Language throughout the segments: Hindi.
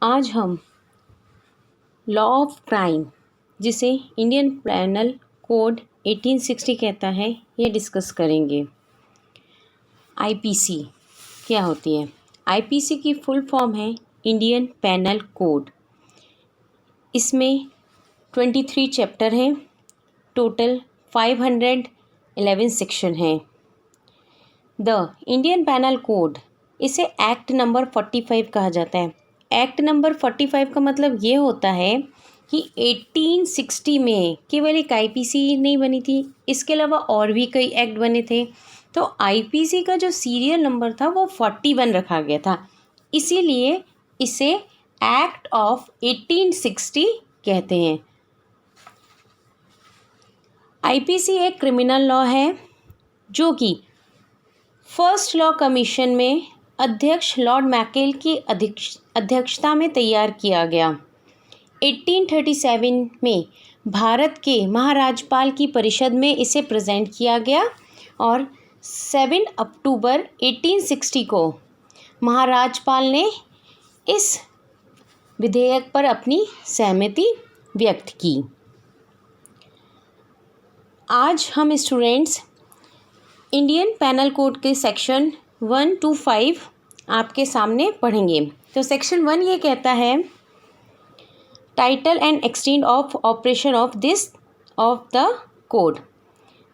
आज हम लॉ ऑफ क्राइम, जिसे इंडियन पेनल कोड 1860 कहता है, ये डिस्कस करेंगे। आईपीसी क्या होती है? आईपीसी की फुल फॉर्म है इंडियन पेनल कोड। इसमें 23 चैप्टर हैं, टोटल 511 सेक्शन हैं। द इंडियन पेनल कोड, इसे एक्ट नंबर 45 कहा जाता है। एक्ट नंबर 45 का मतलब ये होता है कि 1860 में केवल एक आईपीसी नहीं बनी थी, इसके अलावा और भी कई एक्ट बने थे। तो आईपीसी का जो सीरियल नंबर था वो 41 रखा गया था, इसीलिए इसे एक्ट ऑफ 1860 कहते हैं। आईपीसी एक क्रिमिनल लॉ है जो कि फर्स्ट लॉ कमीशन में अध्यक्ष लॉर्ड मैकेल की अध्यक्षता में तैयार किया गया। 1837 में भारत के महाराजपाल की परिषद में इसे प्रेजेंट किया गया और 7 अक्टूबर 1860 को महाराजपाल ने इस विधेयक पर अपनी सहमति व्यक्त की। आज हम स्टूडेंट्स इंडियन पेनल कोड के सेक्शन 1 to 5 आपके सामने पढ़ेंगे। तो सेक्शन 1 ये कहता है, title and extent of operation of the code.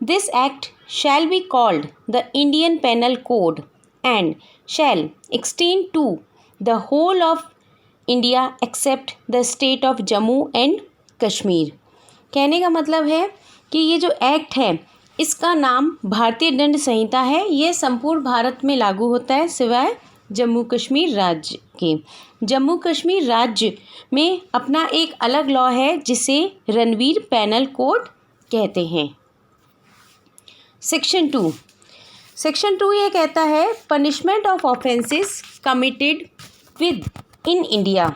This act shall be called the Indian penal code and shall extend to the whole of India except the state of Jammu and Kashmir. कहने का मतलब है कि ये जो एक्ट है इसका नाम भारतीय दंड संहिता है। ये संपूर्ण भारत में लागू होता है सिवाय जम्मू कश्मीर राज्य के। जम्मू कश्मीर राज्य में अपना एक अलग लॉ है जिसे रणवीर पेनल कोड कहते हैं। सेक्शन 2 ये कहता है, punishment of offences committed within India.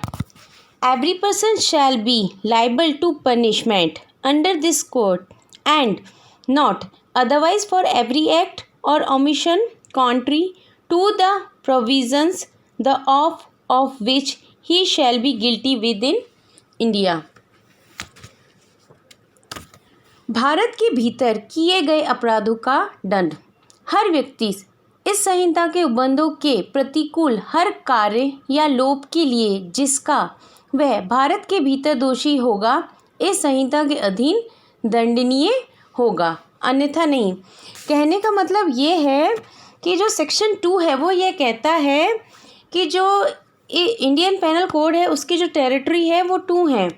Every person shall be liable to punishment under this code and not otherwise for every act or omission contrary to the provisions of which he shall be guilty within India। Bharat के भीतर किए गए अपराधों का दंड हर व्यक्ति इस संहिता के उपबंधों के प्रतिकूल हर कार्य या लोप के लिए जिसका वह भारत के भीतर दोषी होगा, इस संहिता के अधीन दंडनीय होगा, अन्यथा नहीं। कहने का मतलब ये है कि जो सेक्शन 2 है वो ये कहता है कि जो इंडियन पेनल कोड है उसकी जो टेरिटरी है वो 2 हैं।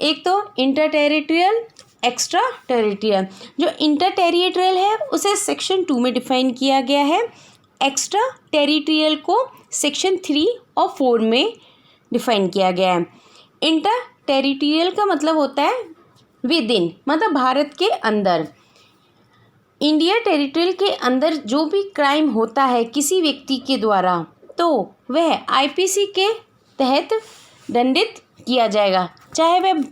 एक तो इंटर टेरिटोरियल, एक्स्ट्रा टेरिटोरियल। जो इंटर टेरिटोरियल है उसे सेक्शन 2 में डिफाइन किया गया है। एक्स्ट्रा टेरिटोरियल को सेक्शन 3 और 4 में डिफाइन किया गया है। इंटर टेरिटोरियल का मतलब होता है विद इन, मतलब भारत के अंदर। इंडिया टेरिटरी के अंदर जो भी क्राइम होता है किसी व्यक्ति के द्वारा, तो वह आईपीसी के तहत दंडित किया जाएगा, चाहे वह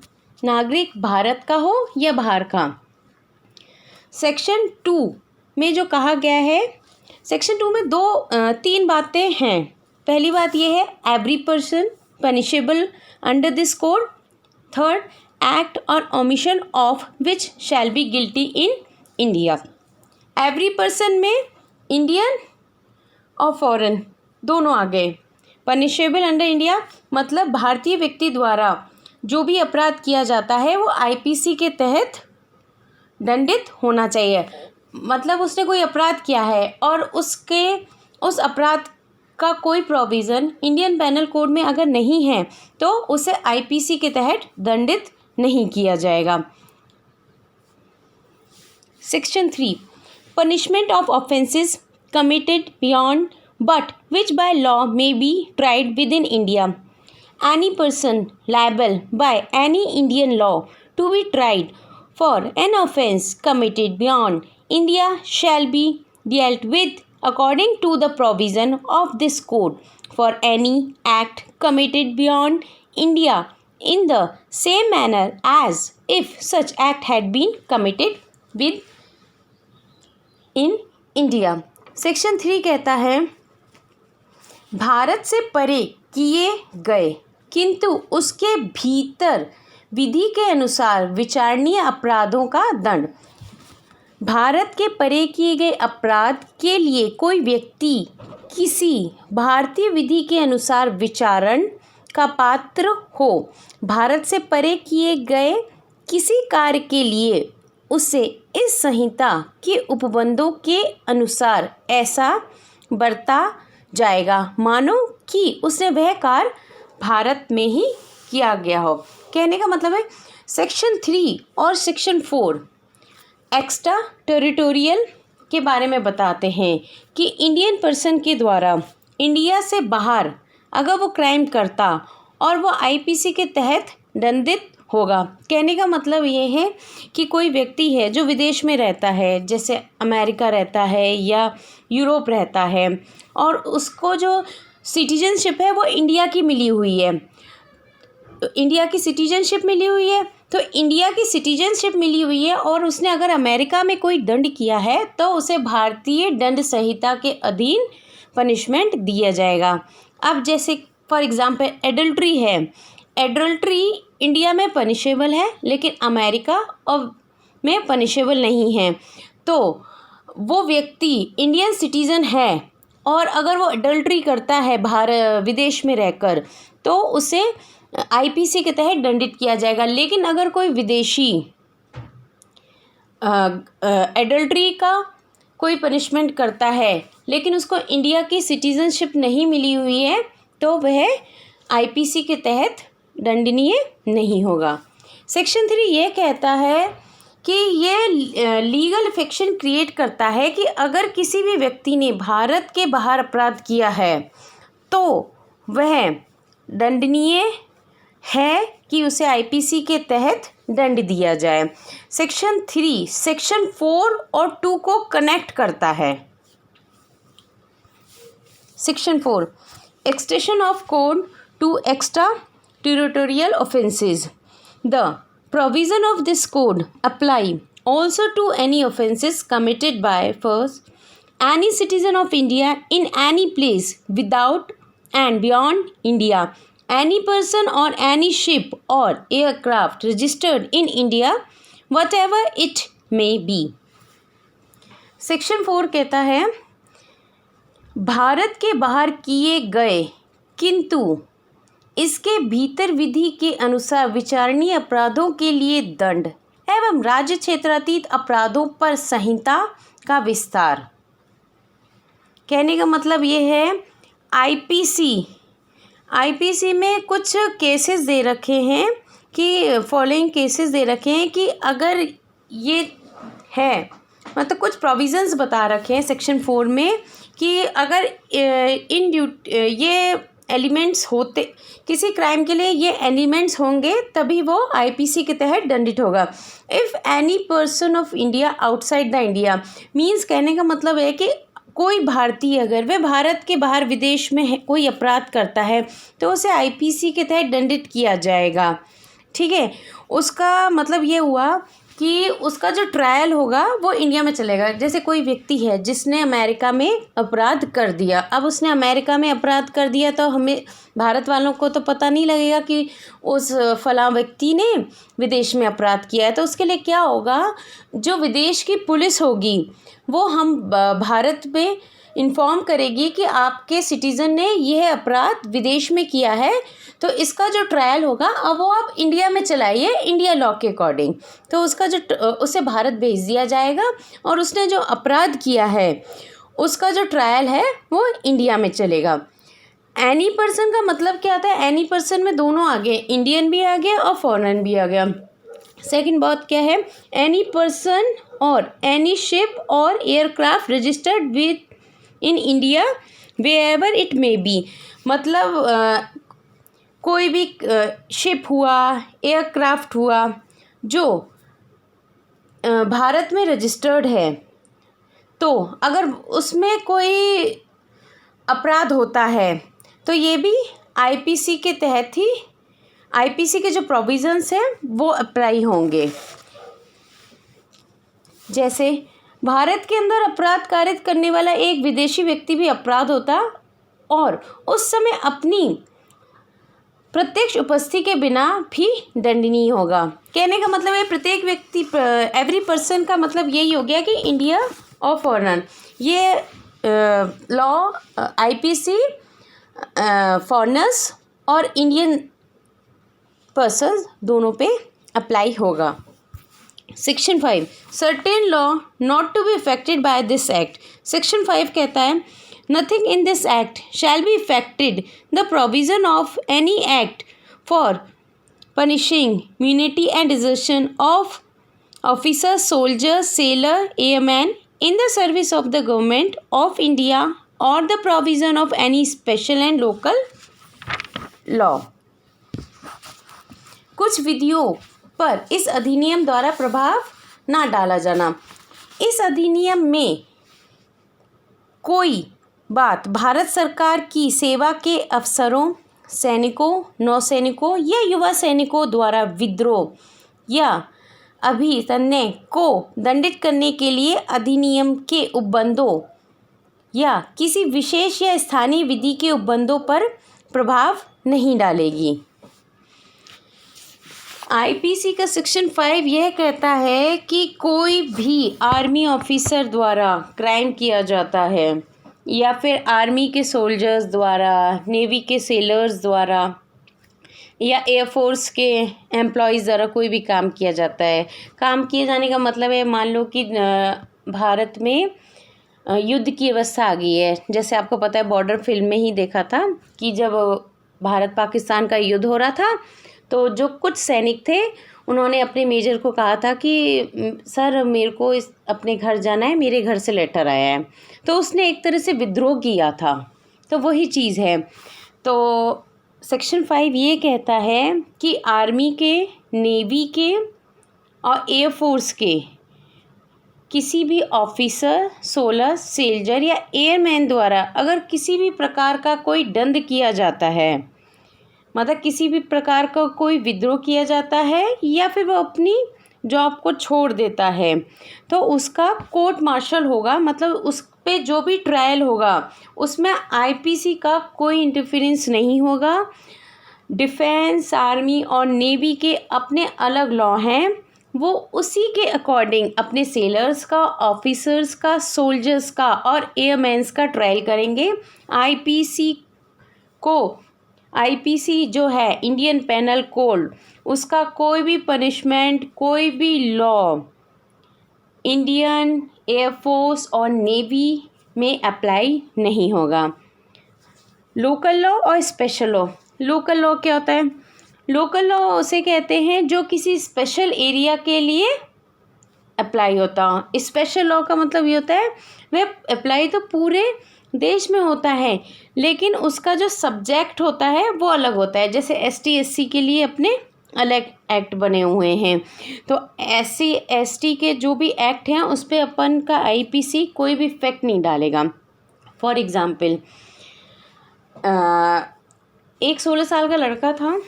नागरिक भारत का हो या बाहर का। सेक्शन 2 में जो कहा गया है, सेक्शन 2 में 3 बातें हैं। पहली बात यह है, every person punishable under this code. Third, act or omission of which shall be guilty in India. Every person में इंडियन और फॉरेन दोनों आ गए। पनिशेबल अंडर इंडिया मतलब भारतीय व्यक्ति द्वारा जो भी अपराध किया जाता है वो आईपीसी के तहत दंडित होना चाहिए। मतलब उसने कोई अपराध किया है और उस अपराध का कोई प्रोविज़न इंडियन पेनल कोड में अगर नहीं है तो उसे आईपीसी के तहत दंडित नहीं किया जाएगा। Section 3, punishment of offences committed beyond but which by law may be tried within India. Any person liable by any Indian law to be tried for an offence committed beyond India shall be dealt with according to the provision of this code for any act committed beyond India in the same manner as if such act had been committed with in India। Section 3 कहता है, भारत से परे किए गए किंतु उसके भीतर विधि के अनुसार विचारणीय अपराधों का दंड। भारत के परे किए गए अपराध के लिए कोई व्यक्ति किसी भारतीय विधि के अनुसार विचारण का पात्र हो, भारत से परे किए गए किसी कार्य के लिए उसे इस संहिता के उपबंधों के अनुसार ऐसा बरता जाएगा मानो कि उसने वह कार्य भारत में ही किया गया हो। कहने का मतलब है सेक्शन 3 और सेक्शन 4 एक्स्ट्रा टेरिटोरियल के बारे में बताते हैं कि इंडियन पर्सन के द्वारा इंडिया से बाहर अगर वो क्राइम करता और वो आईपीसी के तहत दंडित होगा। कहने का मतलब ये है कि कोई व्यक्ति है जो विदेश में रहता है, जैसे अमेरिका रहता है या यूरोप रहता है, और उसको जो सिटीजनशिप है वो इंडिया की मिली हुई है, इंडिया की सिटीजनशिप मिली हुई है, तो इंडिया की सिटीजनशिप मिली हुई है और उसने अगर अमेरिका में कोई दंड किया है तो उसे भारतीय दंड संहिता के अधीन पनिशमेंट दिया जाएगा। अब जैसे फॉर एग्जांपल एडल्ट्री है, एडल्ट्री इंडिया में पनिशेबल है लेकिन अमेरिका और में पनिशेबल नहीं है। तो वो व्यक्ति इंडियन सिटीज़न है और अगर वो एडल्ट्री करता है विदेश में रहकर तो उसे आईपीसी के तहत दंडित किया जाएगा। लेकिन अगर कोई विदेशी एडल्ट्री का कोई पनिशमेंट करता है लेकिन उसको इंडिया की सिटीजनशिप नहीं मिली हुई है तो वह आईपीसी के तहत दंडनीय नहीं होगा। सेक्शन 3 ये कहता है कि ये लीगल फिक्शन क्रिएट करता है कि अगर किसी भी व्यक्ति ने भारत के बाहर अपराध किया है तो वह दंडनीय है कि उसे आईपीसी के तहत दंड दिया जाए। सेक्शन 3 सेक्शन 4 और 2 को कनेक्ट करता है। Section 4 extension of code to extra territorial offences. The provision of this code apply also to any offences committed by first any citizen of India in any place without and beyond India, any person or any ship or aircraft registered in India, whatever it may be. Section 4 कहता है भारत के बाहर किए गए किंतु इसके भीतर विधि के अनुसार विचारणीय अपराधों के लिए दंड एवं राज्य क्षेत्रातीत अपराधों पर संहिता का विस्तार। कहने का मतलब ये है आईपीसी में कुछ केसेस दे रखे हैं कि फॉलोइंग केसेस दे रखे हैं कि अगर ये है मतलब कुछ प्रोविजंस बता रखे हैं सेक्शन 4 में कि अगर ये एलिमेंट्स होते किसी क्राइम के लिए ये एलिमेंट्स होंगे तभी वो आईपीसी के तहत दंडित होगा। If any person of India outside the India means कहने का मतलब है कि कोई भारतीय अगर वह भारत के बाहर विदेश में है, कोई अपराध करता है तो उसे आईपीसी के तहत दंडित किया जाएगा। ठीक है, उसका मतलब ये हुआ कि उसका जो ट्रायल होगा वो इंडिया में चलेगा। जैसे कोई व्यक्ति है जिसने अमेरिका में अपराध कर दिया, अब उसने अमेरिका में अपराध कर दिया तो हमें भारत वालों को तो पता नहीं लगेगा कि उस फलां व्यक्ति ने विदेश में अपराध किया है। तो उसके लिए क्या होगा, जो विदेश की पुलिस होगी वो हम भारत में इन्फॉर्म करेगी कि आपके सिटीज़न ने यह अपराध विदेश में किया है, तो इसका जो ट्रायल होगा अब वो आप इंडिया में चलाइए इंडिया लॉ के अकॉर्डिंग। तो उसका जो उसे भारत भेज दिया जाएगा और उसने जो अपराध किया है उसका जो ट्रायल है वो इंडिया में चलेगा। एनी पर्सन का मतलब क्या आता है, एनी पर्सन में दोनों आ गए, इंडियन भी आ गया और फॉरेन भी आ गया। सेकंड बात क्या है, एनी पर्सन और एनी शिप और aircraft registered within India where it may be, मतलब कोई भी शिप हुआ, एयरक्राफ्ट हुआ जो भारत में रजिस्टर्ड है, तो अगर उसमें कोई अपराध होता है तो ये भी आईपीसी के तहत ही, आईपीसी के जो प्रोविजंस हैं वो अप्लाई होंगे। जैसे भारत के अंदर अपराध कारित करने वाला एक विदेशी व्यक्ति भी अपराध होता और उस समय अपनी प्रत्यक्ष उपस्थिति के बिना भी दंडनीय होगा। कहने का मतलब है प्रत्येक व्यक्ति, एवरी पर्सन का मतलब यही हो गया कि इंडिया और फॉरेनर, ये लॉ आईपीसी फॉरेनर्स और इंडियन पर्सन्स दोनों पे अप्लाई होगा। Section 5, certain law not to be affected by this act. Section 5 कहता है nothing in this act shall be affected the provision of any act for punishing immunity and desertion of officers, soldiers, sailor, airmen in the service of the government of India or the provision of any special and local law। कुछ विधियों पर इस अधिनियम द्वारा प्रभाव ना डाला जाना। इस अधिनियम में कोई बात भारत सरकार की सेवा के अफसरों, सैनिकों, नौसैनिकों या युवा सैनिकों द्वारा विद्रोह या अभिनय को दंडित करने के लिए अधिनियम के उपबंधों या किसी विशेष या स्थानीय विधि के उपबंधों पर प्रभाव नहीं डालेगी। आईपीसी का सेक्शन 5 यह कहता है कि कोई भी आर्मी ऑफिसर द्वारा क्राइम किया जाता है या फिर आर्मी के सोल्जर्स द्वारा, नेवी के सेलर्स द्वारा या एयरफोर्स के एम्प्लॉयज़ द्वारा कोई भी काम किया जाता है। काम किए जाने का मतलब है, मान लो कि भारत में युद्ध की अवस्था आ गई है। जैसे आपको पता है बॉर्डर फिल्म में ही देखा था कि जब भारत पाकिस्तान का युद्ध हो रहा था तो जो कुछ सैनिक थे उन्होंने अपने मेजर को कहा था कि सर मेरे को अपने घर जाना है, मेरे घर से लेटर आया है। तो उसने एक तरह से विद्रोह किया था। तो वही चीज़ है। तो सेक्शन 5 ये कहता है कि आर्मी के, नेवी के और एयरफोर्स के किसी भी ऑफिसर, सोलर, सोल्जर या एयरमैन द्वारा अगर किसी भी प्रकार का कोई दंड किया जाता है, मतलब किसी भी प्रकार का कोई विद्रोह किया जाता है या फिर वो अपनी जॉब को छोड़ देता है, तो उसका कोर्ट मार्शल होगा। मतलब उस पे जो भी ट्रायल होगा उसमें आईपीसी का कोई इंटरफेरेंस नहीं होगा। डिफेंस, आर्मी और नेवी के अपने अलग लॉ हैं, वो उसी के अकॉर्डिंग अपने सेलर्स का, ऑफिसर्स का, सोल्जर्स का और एयरमैन्स का ट्रायल करेंगे। आईपीसी जो है इंडियन पेनल कोड, उसका कोई भी पनिशमेंट, कोई भी लॉ इंडियन एयरफोर्स और नेवी में अप्लाई नहीं होगा। लोकल लॉ और स्पेशल लॉ। लोकल लॉ क्या होता है? लोकल लॉ उसे कहते हैं जो किसी स्पेशल एरिया के लिए अप्लाई होता है। स्पेशल लॉ का मतलब ये होता है वह अप्लाई तो पूरे देश में होता है, लेकिन उसका जो सब्जेक्ट होता है वो अलग होता है। जैसे एसटी एससी के लिए अपने अलग एक्ट बने हुए हैं, तो एससी एसटी के जो भी एक्ट हैं उस पर अपन का आईपीसी कोई भी इफेक्ट नहीं डालेगा। फॉर एग्ज़ाम्पल, एक 16 साल का लड़का था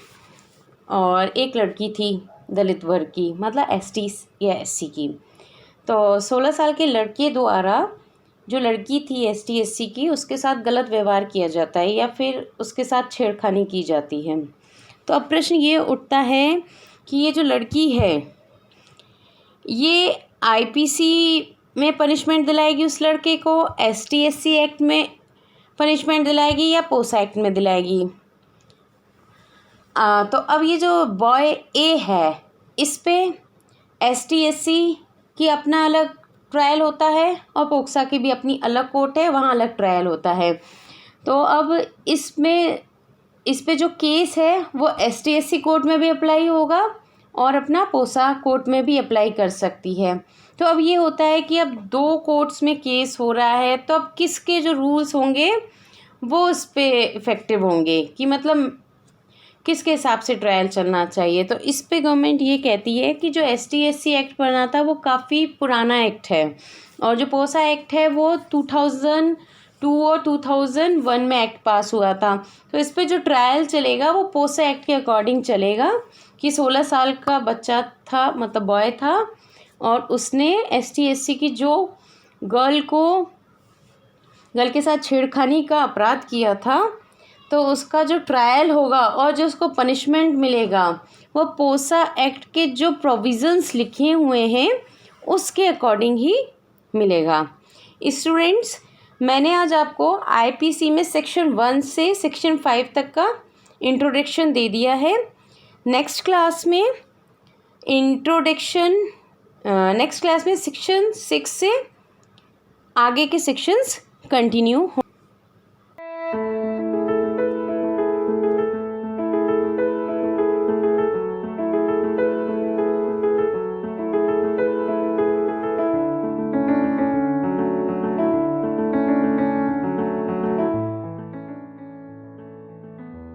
और एक लड़की थी दलित वर्ग की, मतलब एसटी या एससी की। तो 16 साल के लड़के द्वारा जो लड़की थी एसटी एससी की, उसके साथ गलत व्यवहार किया जाता है या फिर उसके साथ छेड़खानी की जाती है। तो अब प्रश्न ये उठता है कि ये जो लड़की है ये आईपीसी में पनिशमेंट दिलाएगी उस लड़के को, एसटी एससी एक्ट में पनिशमेंट दिलाएगी या पोसा एक्ट में दिलाएगी? तो अब ये जो बॉय ए है इस पे एसटी एससी की अपना अलग ट्रायल होता है और पोक्सा की भी अपनी अलग कोर्ट है, वहाँ अलग ट्रायल होता है। तो अब इस पे जो केस है वो एसटी एससी कोर्ट में भी अप्लाई होगा और अपना पोसा कोर्ट में भी अप्लाई कर सकती है। तो अब ये होता है कि अब 2 कोर्ट्स में केस हो रहा है, तो अब किसके जो रूल्स होंगे वो इस पे इफ़ेक्टिव होंगे कि मतलब किसके हिसाब से ट्रायल चलना चाहिए। तो इस पे गवर्नमेंट ये कहती है कि जो एसटी एससी एक्ट बना था वो काफ़ी पुराना एक्ट है और जो पोसा एक्ट है वो 2002 और 2001 में एक्ट पास हुआ था। तो इस पे जो ट्रायल चलेगा वो पोसा एक्ट के अकॉर्डिंग चलेगा कि 16 साल का बच्चा था, मतलब बॉय था, और उसने एसटी एससी की जो गर्ल के साथ छेड़खानी का अपराध किया था, तो उसका जो ट्रायल होगा और जो उसको पनिशमेंट मिलेगा वो पोसा एक्ट के जो प्रोविज़न्स लिखे हुए हैं उसके अकॉर्डिंग ही मिलेगा। स्टूडेंट्स, मैंने आज आपको आईपीसी में सेक्शन 1 से सेक्शन 5 तक का इंट्रोडक्शन दे दिया है। नेक्स्ट क्लास में सेक्शन 6 से आगे के सेक्शंस कंटिन्यू